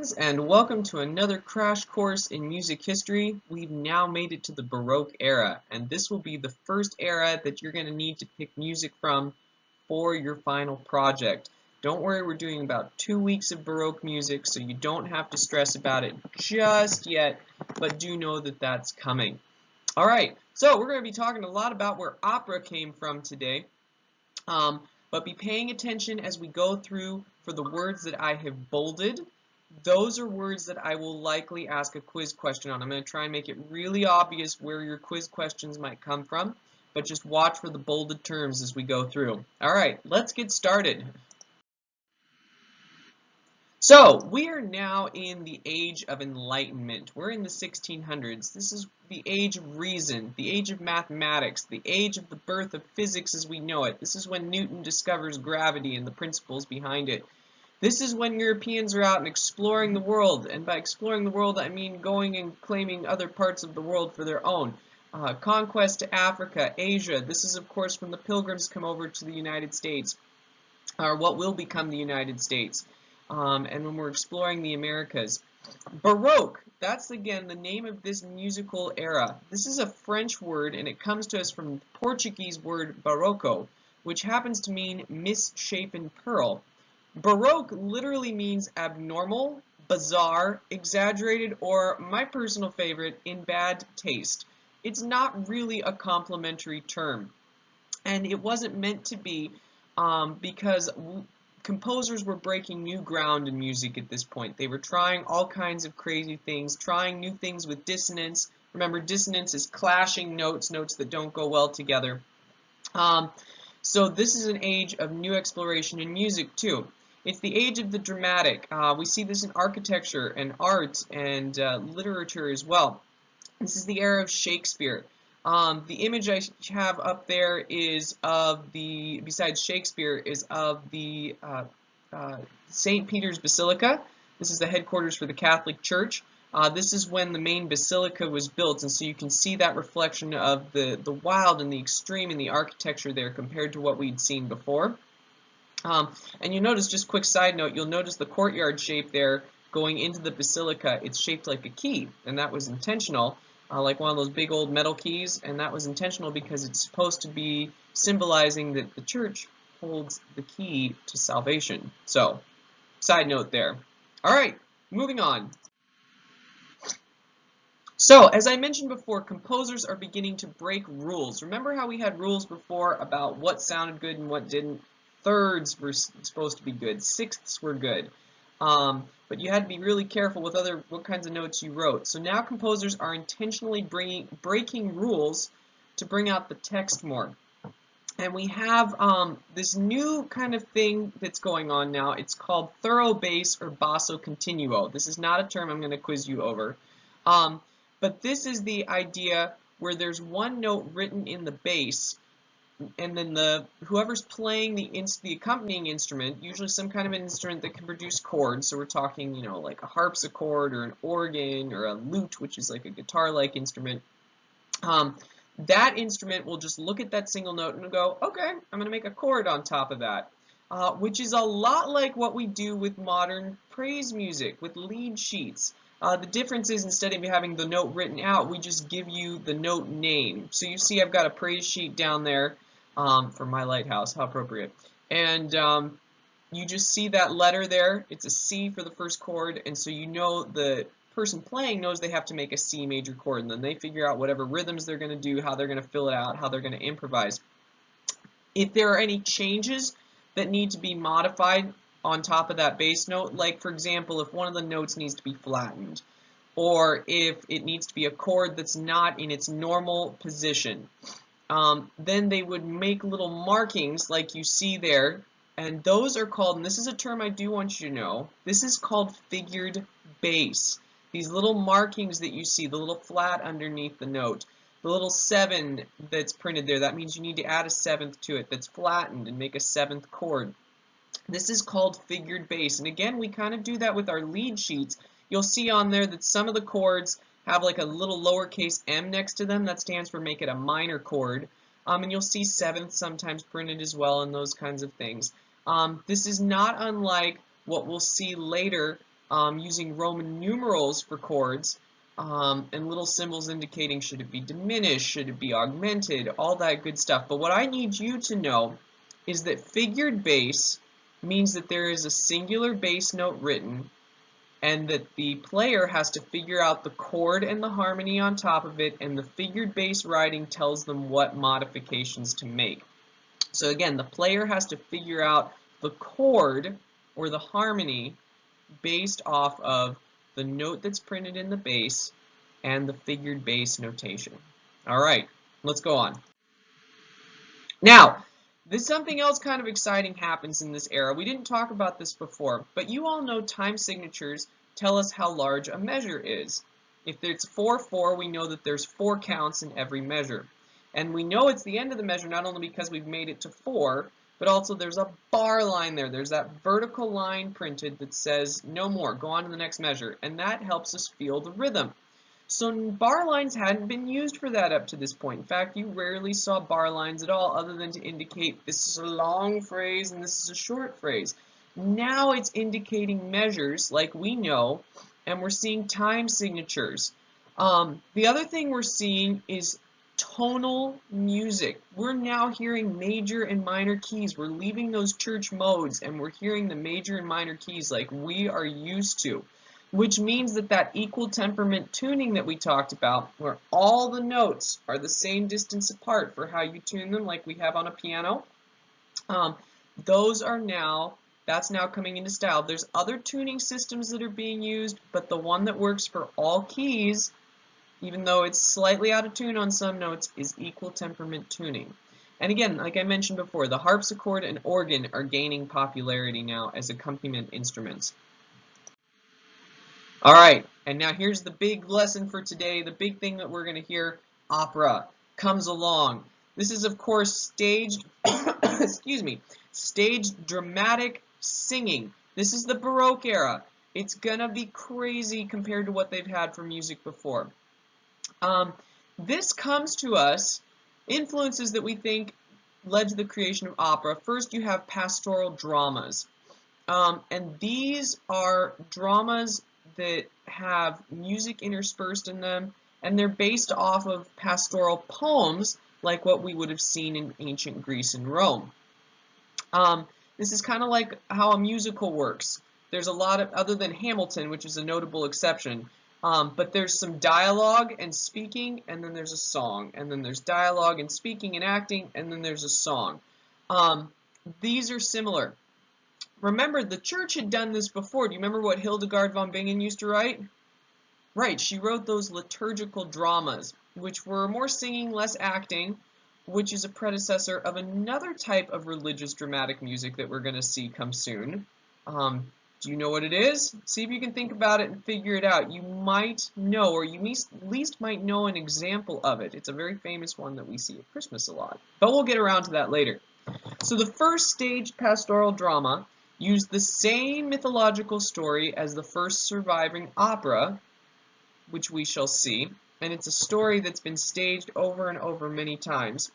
friends, and welcome to another crash course in music history. We've now made it to the Baroque era, and this will be the first era that you're going to need to pick music from for your final project. Don't worry, we're doing about 2 weeks of Baroque music, so you don't have to stress about it just yet, but do know that that's coming. Alright, so we're going to be talking a lot about where opera came from today. But be paying attention as we go through for the words that I have bolded. Those are words that I will likely ask a quiz question on. I'm going to try and make it really obvious where your quiz questions might come from, but just watch for the bolded terms as we go through. All right, let's get started. So, we are now in the age of Enlightenment. We're in the 1600s. This is the age of reason, the age of mathematics, the age of the birth of physics as we know it. This is when Newton discovers gravity and the principles behind it. This is when Europeans are out and exploring the world, and by exploring the world I mean going and claiming other parts of the world for their own. Conquest to Africa, Asia. This is of course when the Pilgrims come over to the United States, or what will become the United States. And when we're exploring the Americas. Baroque, that's again the name of this musical era. This is a French word and it comes to us from the Portuguese word barroco, which happens to mean misshapen pearl. Baroque literally means abnormal, bizarre, exaggerated, or my personal favorite, in bad taste. It's not really a complimentary term, and it wasn't meant to be because composers were breaking new ground in music at this point. They were trying all kinds of crazy things, trying new things with dissonance. Remember, dissonance is clashing notes, notes that don't go well together. So this is an age of new exploration in music too. It's the age of the dramatic. We see this in architecture and art and literature as well. This is the era of Shakespeare. The image I have up there is of the, besides Shakespeare, is of the St. Peter's Basilica. This is the headquarters for the Catholic Church. This is when the main basilica was built, and so you can see that reflection of the wild and the extreme in the architecture there compared to what we'd seen before. And you notice, just quick side note, you'll notice the courtyard shape there going into the basilica. It's shaped like a key, and that was intentional. Like one of those big old metal keys, and that was intentional because it's supposed to be symbolizing that the church holds the key to salvation. So, side note there. Alright, moving on. So, as I mentioned before, composers are beginning to break rules. Remember how we had rules before about what sounded good and what didn't? Thirds were supposed to be good, sixths were good. But you had to be really careful with what kinds of notes you wrote. So now composers are intentionally breaking rules to bring out the text more. And we have this new kind of thing that's going on now. It's called thorough bass or basso continuo. This is not a term I'm going to quiz you over. But this is the idea where there's one note written in the bass, and then whoever's playing the accompanying instrument, usually some kind of an instrument that can produce chords, so we're talking, you know, like a harpsichord or an organ or a lute, which is like a guitar-like instrument. That instrument will just look at that single note and go, okay, I'm going to make a chord on top of that, which is a lot like what we do with modern praise music, with lead sheets. The difference is, instead of having the note written out, we just give you the note name. So you see I've got a praise sheet down there. For My Lighthouse, how appropriate. And you just see that letter there. It's a C for the first chord, and so you know the person playing knows they have to make a C major chord, and then they figure out whatever rhythms they're going to do, how they're going to fill it out, how they're going to improvise. If there are any changes that need to be modified on top of that bass note, like for example, if one of the notes needs to be flattened, or if it needs to be a chord that's not in its normal position, then they would make little markings like you see there, and those are called, and this is a term I do want you to know, this is called figured bass. These little markings that you see, the little flat underneath the note, the little 7 that's printed there, that means you need to add a 7th to it that's flattened and make a 7th chord. This is called figured bass, and again we kind of do that with our lead sheets. You'll see on there that some of the chords have like a little lowercase m next to them. That stands for make it a minor chord. And you'll see 7th sometimes printed as well and those kinds of things. This is not unlike what we'll see later using Roman numerals for chords, and little symbols indicating should it be diminished, should it be augmented, all that good stuff. But what I need you to know is that figured bass means that there is a singular bass note written, and that the player has to figure out the chord and the harmony on top of it, and the figured bass writing tells them what modifications to make. So again, the player has to figure out the chord or the harmony based off of the note that's printed in the bass and the figured bass notation. All right, let's go on. Now, something else kind of exciting happens in this era. We didn't talk about this before, but you all know time signatures tell us how large a measure is. If it's 4/4, we know that there's 4 counts in every measure. And we know it's the end of the measure not only because we've made it to 4, but also there's a bar line there. There's that vertical line printed that says no more, go on to the next measure, and that helps us feel the rhythm. So bar lines hadn't been used for that up to this point. In fact, you rarely saw bar lines at all other than to indicate this is a long phrase and this is a short phrase. Now it's indicating measures like we know, and we're seeing time signatures. The other thing we're seeing is tonal music. We're now hearing major and minor keys. We're leaving those church modes and we're hearing the major and minor keys like we are used to, which means that that equal temperament tuning that we talked about, where all the notes are the same distance apart for how you tune them like we have on a piano, that's now coming into style. There's other tuning systems that are being used, but the one that works for all keys, even though it's slightly out of tune on some notes, is equal temperament tuning. And again, like I mentioned before, the harpsichord and organ are gaining popularity now as accompaniment instruments. All right, and now here's the big lesson for today, the big thing that we're going to hear. Opera comes along. This is, of course, staged, excuse me, staged dramatic singing. This is the Baroque era. It's going to be crazy compared to what they've had for music before. This comes to us, influences that we think led to the creation of opera. First, you have pastoral dramas. And these are dramas that have music interspersed in them, and they're based off of pastoral poems like what we would have seen in ancient Greece and Rome. This is kind of like how a musical works. There's a lot of, other than Hamilton, which is a notable exception, but there's some dialogue and speaking, and then there's a song, and then there's dialogue and speaking and acting, and then there's a song. These are similar. Remember, the church had done this before. Do you remember what Hildegard von Bingen used to write? Right, she wrote those liturgical dramas, which were more singing, less acting, which is a predecessor of another type of religious dramatic music that we're going to see come soon. Do you know what it is? See if you can think about it and figure it out. You might know, or you at least might know an example of it. It's a very famous one that we see at Christmas a lot. But we'll get around to that later. So the first staged pastoral drama used the same mythological story as the first surviving opera, which we shall see. And it's a story that's been staged over and over many times.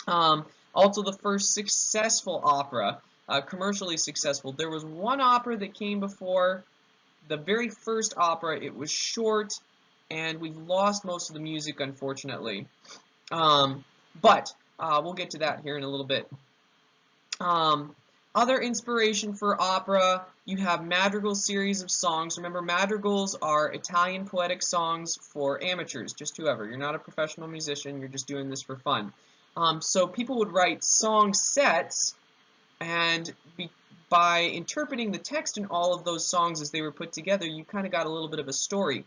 Also the first successful opera, commercially successful. There was one opera that came before the very first opera. It was short, and we've lost most of the music, unfortunately. But we'll get to that here in a little bit. Other inspiration for opera, you have madrigal series of songs. Remember, madrigals are Italian poetic songs for amateurs, just whoever. You're not a professional musician, you're just doing this for fun. So people would write song sets, and by interpreting the text in all of those songs as they were put together, you kind of got a little bit of a story.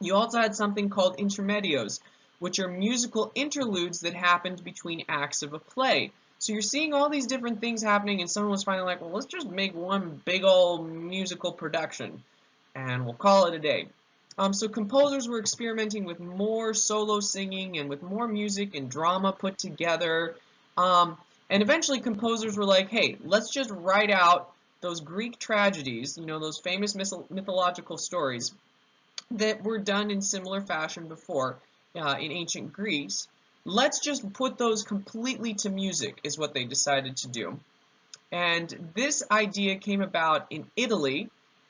You also had something called intermedios, which are musical interludes that happened between acts of a play. So you're seeing all these different things happening, and someone was finally like, well, let's just make one big old musical production, and we'll call it a day. So composers were experimenting with more solo singing and with more music and drama put together. And eventually composers were like, hey, let's just write out those Greek tragedies, you know, those famous mythological stories that were done in similar fashion before in ancient Greece. Let's just put those completely to music, is what they decided to do. And this idea came about in Italy,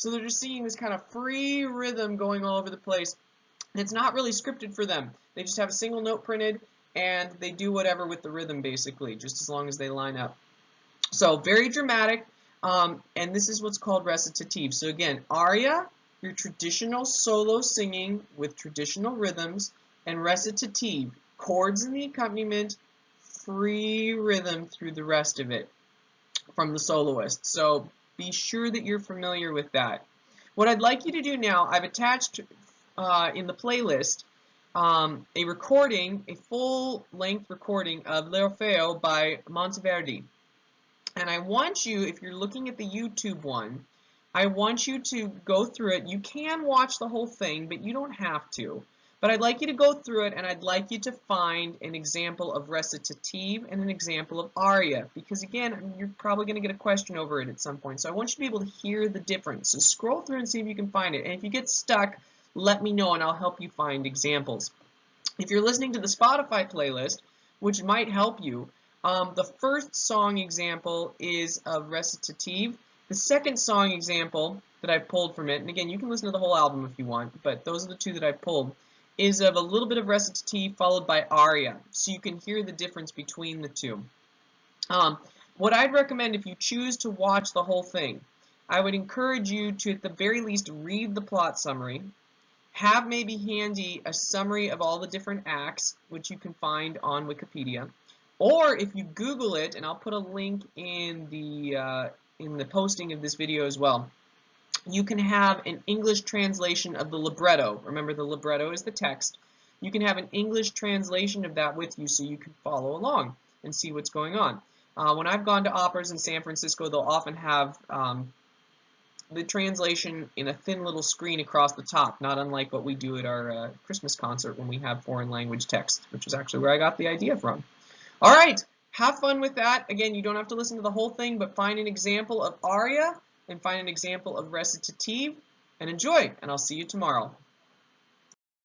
So they're just singing this kind of free rhythm going all over the place. And it's not really scripted for them. They just have a single note printed, and they do whatever with the rhythm, basically, just as long as they line up. So very dramatic, and this is what's called recitative. So again, aria, your traditional solo singing with traditional rhythms, and recitative, chords in the accompaniment, free rhythm through the rest of it from the soloist. So be sure that you're familiar with that. What I'd like you to do now, I've attached in the playlist a recording, a full-length recording of L'Orfeo by Monteverdi. And I want you, if you're looking at the YouTube one, I want you to go through it. You can watch the whole thing, but you don't have to. But I'd like you to go through it, and I'd like you to find an example of recitative and an example of aria, because again, you're probably going to get a question over it at some point. So I want you to be able to hear the difference. So scroll through and see if you can find it. And if you get stuck, let me know, and I'll help you find examples. If you're listening to the Spotify playlist, which might help you, the first song example is of recitative. The second song example that I pulled from it, and again, you can listen to the whole album if you want, but those are the two that I pulled, is of a little bit of recitative followed by aria, so you can hear the difference between the two. What I'd recommend if you choose to watch the whole thing, I would encourage you to at the very least read the plot summary, have maybe handy a summary of all the different acts, which you can find on Wikipedia, or if you Google it, and I'll put a link in the posting of this video as well, you can have an English translation of the libretto. Remember, the libretto is the text. You can have an English translation of that with you so you can follow along and see what's going on. When I've gone to operas in San Francisco, they'll often have the translation in a thin little screen across the top, not unlike what we do at our Christmas concert when we have foreign language text, which is actually where I got the idea from. All right, have fun with that. Again, you don't have to listen to the whole thing, but find an example of aria and find an example of recitative, and enjoy, and I'll see you tomorrow.